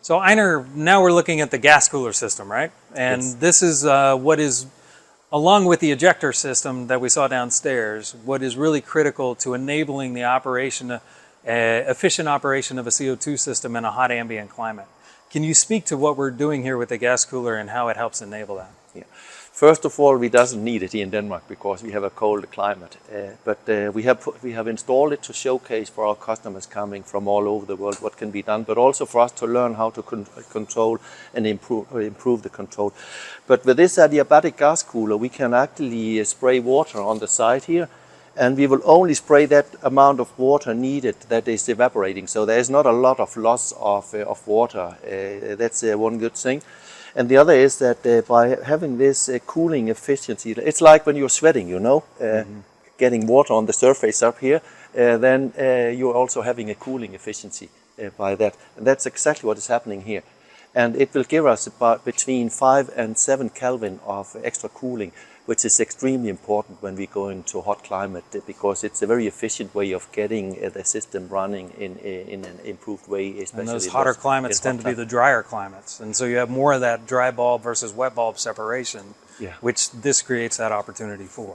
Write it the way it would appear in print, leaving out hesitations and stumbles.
So Ejnar, now we're looking at the gas cooler system, right? And Yes. this is what is, along with the ejector system that we saw downstairs, what is really critical to enabling the operation, efficient operation of a CO2 system in a hot ambient climate. Can you speak to what we're doing here with the gas cooler and how it helps enable that? Yeah. First of all, we doesn't need it here in Denmark because we have a cold climate. But we have installed it to showcase for our customers coming from all over the world what can be done, but also for us to learn how to control and improve the control. But with this adiabatic gas cooler, we can actually spray water on the side here, and we will only spray that amount of water needed that is evaporating. So there is not a lot of loss of water. That's one good thing. And the other is that by having this cooling efficiency, it's like when you're sweating, you know, getting water on the surface up here, then you're also having a cooling efficiency by that. And that's exactly what is happening here. And it will give us about between 5 and 7 Kelvin of extra cooling, which is extremely important when we go into hot climate, because it's a very efficient way of getting the system running in an improved way. Especially and those hotter climates tend to be the drier climates. And so you have more of that dry bulb versus wet bulb separation, which this creates that opportunity for.